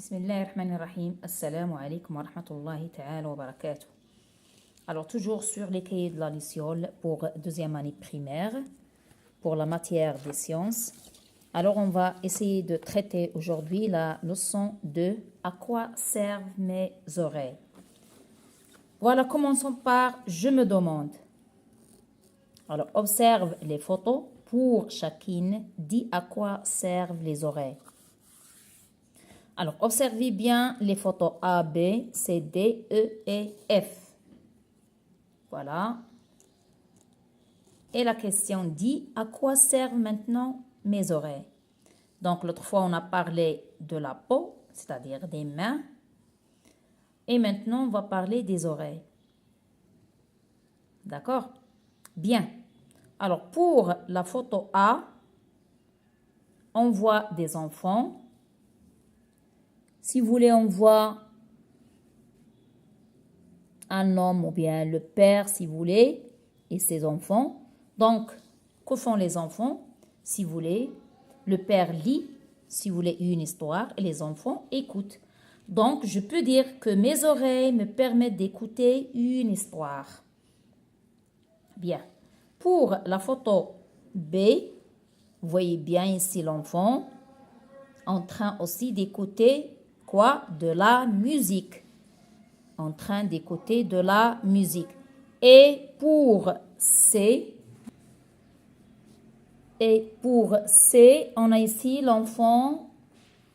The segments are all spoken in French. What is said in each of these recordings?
Bismillahirrahmanirrahim. Assalamu alaikum wa rahmatullahi ta'ala wa barakatuh. Alors, toujours sur les cahiers de la Luciole pour deuxième année primaire, pour la matière des sciences. Alors, on va essayer de traiter aujourd'hui la leçon de « À quoi servent mes oreilles ?» Voilà, commençons par « Je me demande ». Alors, observe les photos. Pour chacune, dis à quoi servent les oreilles. Alors, observez bien les photos A, B, C, D, E et F. Voilà. Et la question dit, à quoi servent maintenant mes oreilles? Donc, l'autre fois, on a parlé de la peau, c'est-à-dire des mains. Et maintenant, on va parler des oreilles. D'accord? Bien. Alors, pour la photo A, on voit des enfants. Si vous voulez, on voit un homme ou bien le père, si vous voulez, et ses enfants. Donc, que font les enfants? Si vous voulez, le père lit, si vous voulez, une histoire, et les enfants écoutent. Donc, je peux dire que mes oreilles me permettent d'écouter une histoire. Bien. Pour la photo B, vous voyez bien ici l'enfant en train aussi d'écouter quoi? De la musique. En train d'écouter de la musique. Et pour C, on a ici l'enfant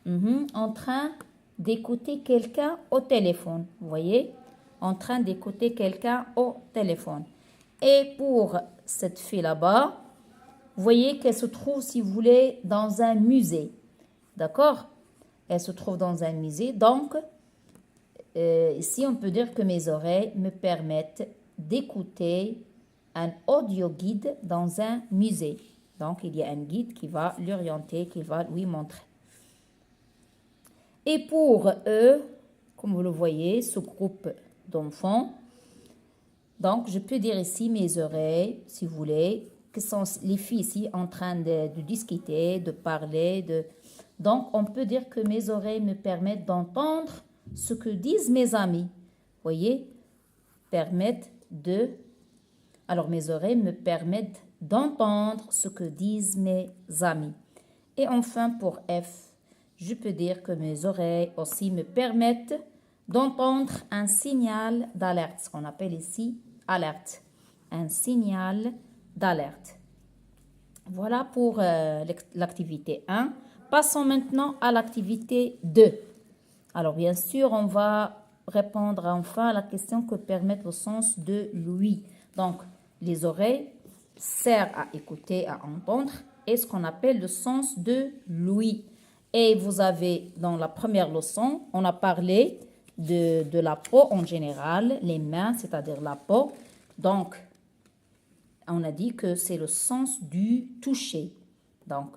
en train d'écouter quelqu'un au téléphone. Vous voyez? En train d'écouter quelqu'un au téléphone. Et pour cette fille là-bas, vous voyez qu'elle se trouve, si vous voulez, dans un musée. D'accord? Elle se trouve dans un musée. Donc, ici, on peut dire que mes oreilles me permettent d'écouter un audio guide dans un musée. Donc, il y a un guide qui va l'orienter, qui va lui montrer. Et pour eux, comme vous le voyez, ce groupe d'enfants, donc, je peux dire ici mes oreilles, si vous voulez, que sont les filles ici en train de discuter, de parler. Donc, on peut dire que mes oreilles me permettent d'entendre ce que disent mes amis. Vous voyez, alors, mes oreilles me permettent d'entendre ce que disent mes amis. Et enfin, pour F, je peux dire que mes oreilles aussi me permettent d'entendre un signal d'alerte, ce qu'on appelle ici alerte. Un signal d'alerte. Voilà pour l'activité 1. Passons maintenant à l'activité 2. Alors, bien sûr, on va répondre enfin à la question que permet le sens de l'ouïe. Donc, les oreilles servent à écouter, à entendre, et ce qu'on appelle le sens de l'ouïe. Et vous avez, dans la première leçon, on a parlé de la peau en général, les mains, c'est-à-dire la peau. Donc, on a dit que c'est le sens du toucher. Donc,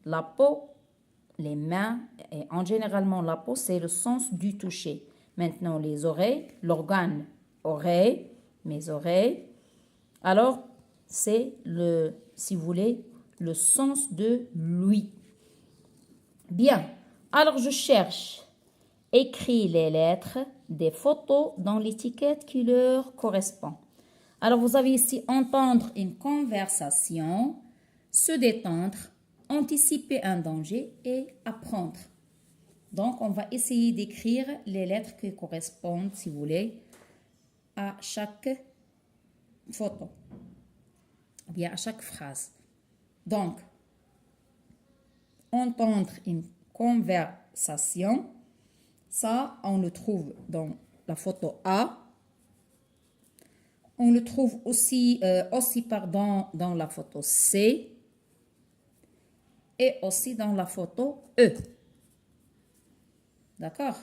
la peau, les mains, et en généralement la peau, c'est le sens du toucher. Maintenant, les oreilles, l'organe oreille, mes oreilles. Alors, c'est si vous voulez, le sens de l'ouïe. Bien. Alors, je cherche. Écris les lettres des photos dans l'étiquette qui leur correspond. Alors, vous avez ici entendre une conversation, se détendre, anticiper un danger et apprendre. Donc, on va essayer d'écrire les lettres qui correspondent, si vous voulez, à chaque photo, ou bien à chaque phrase. Donc, entendre une conversation, ça, on le trouve dans la photo A. On le trouve aussi dans la photo C et aussi dans la photo E. D'accord?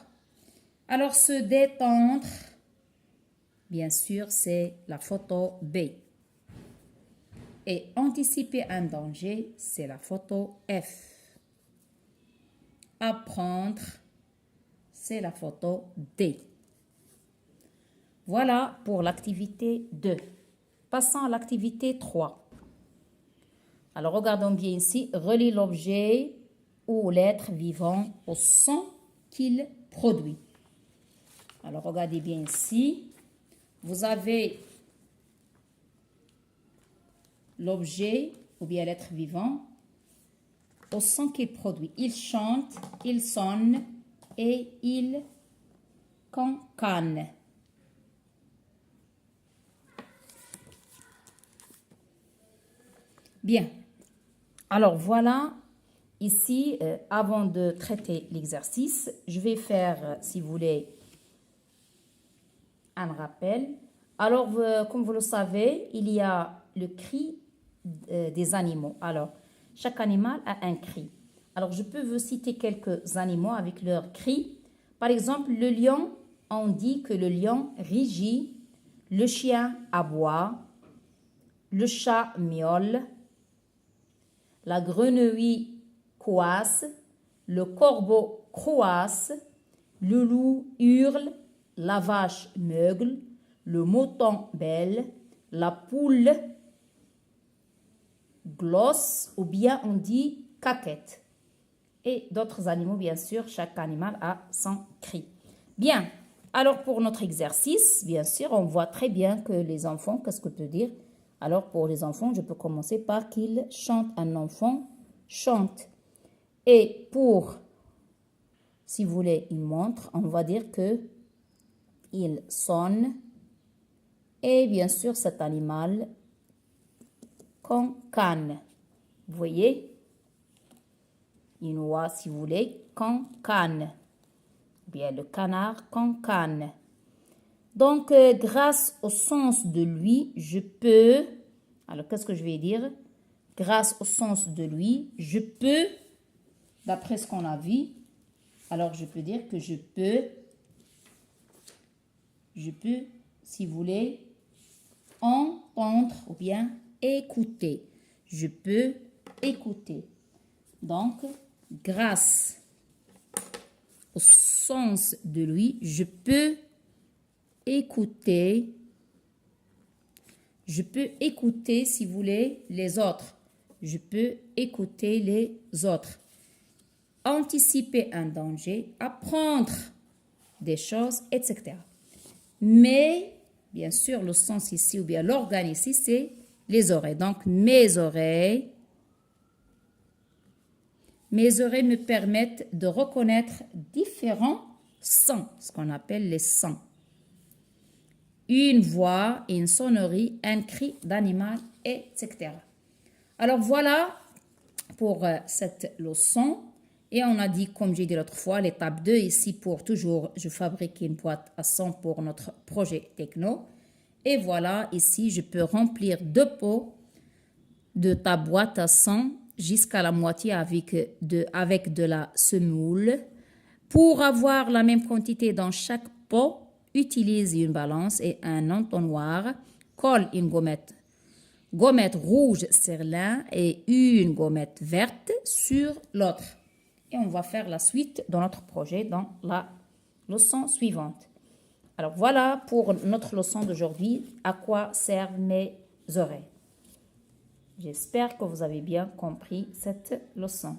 Alors, se détendre, bien sûr, c'est la photo B. Et anticiper un danger, c'est la photo F. Apprendre, c'est la photo D. Voilà pour l'activité 2. Passons à l'activité 3. Alors, regardons bien ici. Relie l'objet ou l'être vivant au son qu'il produit. Alors, regardez bien ici. Vous avez l'objet ou bien l'être vivant au son qu'il produit. Il chante, il sonne et il cancane. Bien. Alors, voilà. Ici, avant de traiter l'exercice, je vais faire, si vous voulez, un rappel. Alors, comme vous le savez, il y a le cri des animaux. Alors, chaque animal a un cri. Alors, je peux vous citer quelques animaux avec leur cri. Par exemple, le lion, on dit que le lion rugit, le chien aboie, le chat miaule, la grenouille coasse, le corbeau croasse, le loup hurle, la vache meugle, le mouton bêle, la poule glosse ou bien on dit caquette. Et d'autres animaux, bien sûr, chaque animal a son cri. Bien, alors pour notre exercice, bien sûr, on voit très bien que les enfants, qu'est-ce que peut dire? Alors pour les enfants, je peux commencer par qu'ils chantent. Un enfant chante. Et pour, si vous voulez, il montre, on va dire que il sonne. Et bien sûr, cet animal cancane. Vous voyez? Une oie, si vous voulez, cancane. Bien, le canard cancane. Donc, grâce au sens de lui, je peux... Alors, qu'est-ce que je vais dire? Grâce au sens de lui, je peux, d'après ce qu'on a vu, alors je peux dire que je peux, si vous voulez, entendre ou bien écouter. Je peux écouter. Donc, grâce au sens de lui, je peux écouter. Je peux écouter, si vous voulez, les autres. Je peux écouter les autres. Anticiper un danger, apprendre des choses, etc. Mais, bien sûr, le sens ici, ou bien l'organe ici, c'est les oreilles. Donc, mes oreilles me permettent de reconnaître différents sons, ce qu'on appelle les sons. Une voix, une sonnerie, un cri d'animal, etc. Alors voilà pour cette leçon. Et on a dit, comme j'ai dit l'autre fois, l'étape 2 ici pour toujours, je fabrique une boîte à son pour notre projet techno. Et voilà, ici, je peux remplir 2 pots de ta boîte à son jusqu'à la moitié avec de la semoule. Pour avoir la même quantité dans chaque pot, utilise une balance et un entonnoir. Colle une gommette rouge sur l'un et une gommette verte sur l'autre. Et on va faire la suite de notre projet dans la leçon suivante. Alors voilà pour notre leçon d'aujourd'hui. À quoi servent mes oreilles? J'espère que vous avez bien compris cette leçon.